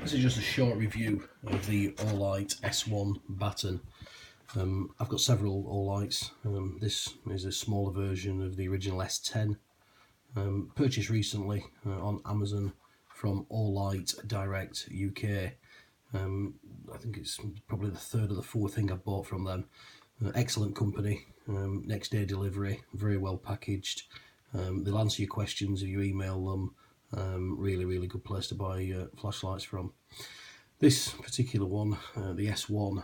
This is just a short review of the Olight S1 Baton. I've got several Olights. This is a smaller version of the original S10. Purchased recently on Amazon from Olight Direct UK. I think it's probably the third or the fourth thing I've bought from them. Excellent company, next day delivery, very well packaged. They'll answer your questions if you email them. Really good place to buy flashlights from. This particular one, the S1,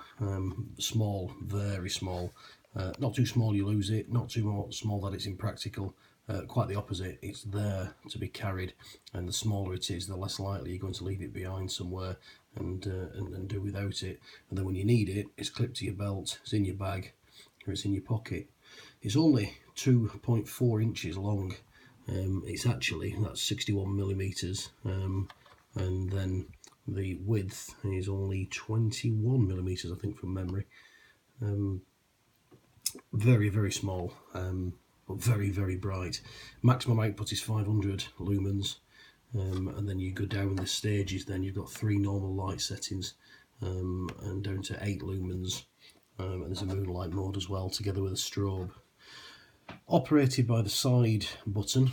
small, very small. Not too small you lose it, not too small that it's impractical. Quite the opposite, it's there to be carried, and the smaller it is, the less likely you're going to leave it behind somewhere and do without it. And then when you need it, it's clipped to your belt, it's in your bag, or it's in your pocket. It's only 2.4 inches long. It's actually, that's 61 millimeters, and then the width is only 21 millimeters, I think, from memory. Very small, but very bright. Maximum output is 500 lumens, and then you go down the stages. Then you've got 3 normal light settings, and down to 8 lumens, and there's a moonlight mode as well, together with a strobe. Operated by the side button,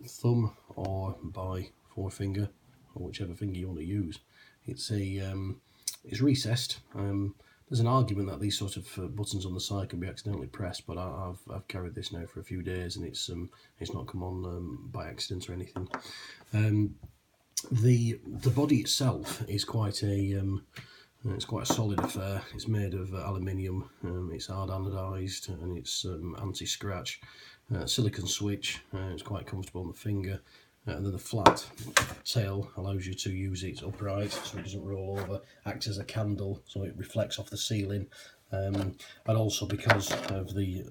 thumb, or by forefinger, or whichever finger you want to use. It's recessed. There's an argument that these sort of buttons on the side can be accidentally pressed, but I've carried this now for a few days, and it's not come on by accident or anything. The body itself is quite a solid affair. It's made of aluminium. It's hard anodized, and it's anti-scratch. Silicon switch. It's quite comfortable on the finger. And then the flat tail allows you to use it upright, so it doesn't roll over. Acts as a candle, so it reflects off the ceiling. And also, because of the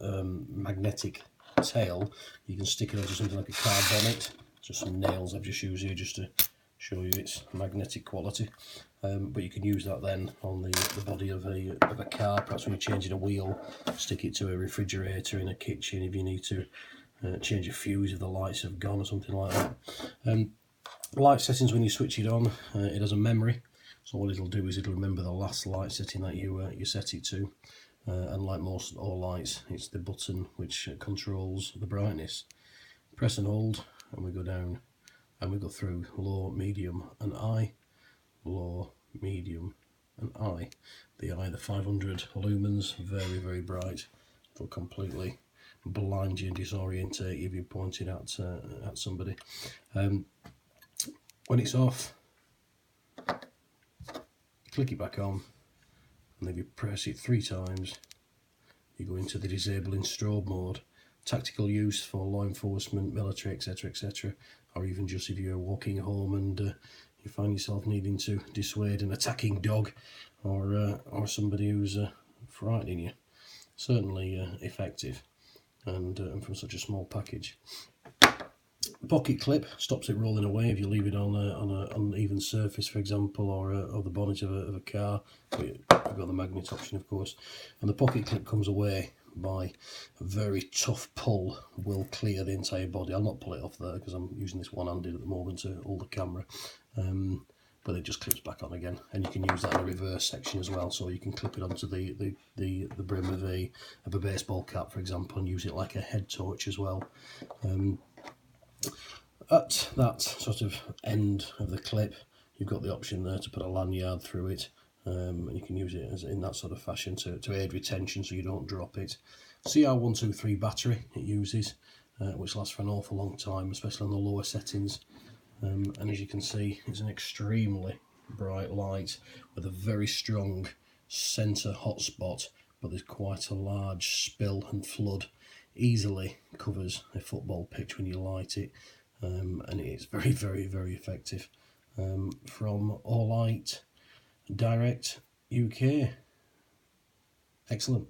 magnetic tail, you can stick it onto something like a car bonnet. Just some nails I've just used here just to show you its magnetic quality. But you can use that then on the body of a car. Perhaps when you're changing a wheel, stick it to a refrigerator in a kitchen if you need to change a fuse if the lights have gone or something like that. Light settings, when you switch it on, it has a memory. So what it'll do is it'll remember the last light setting that you set it to. And like most Olights, it's the button which controls the brightness. Press and hold, and we go down, and we go through low, medium, and high. Low, medium, and high. The eye, the 500 lumens, very bright. It'll completely blind you and disorientate you if you're pointing at somebody. When it's off, click it back on, and if you press it 3 times, you go into the disabling strobe mode. Tactical use for law enforcement, military, etc, or even just if you're walking home and you find yourself needing to dissuade an attacking dog or somebody who's frightening you. Certainly effective, and from such a small package. Pocket clip stops it rolling away if you leave it on an uneven surface, for example, or the bonnet of a car. You've got the magnet option, of course, and the pocket clip comes away by a very tough pull. Will clear the entire body. I'll not pull it off there because I'm using this one-handed at the moment to hold the camera, but it just clips back on again, and you can use that in a reverse section as well. So you can clip it onto the brim of a baseball cap, for example, and use it like a head torch as well. At that sort of end of the clip, you've got the option there to put a lanyard through it, and you can use it in that sort of fashion to aid retention so you don't drop it. CR123 battery it uses, which lasts for an awful long time, especially on the lower settings. And as you can see, it's an extremely bright light with a very strong centre hotspot, but there's quite a large spill and flood. Easily covers a football pitch when you light it, and it's very effective. From Olight Direct UK. Excellent.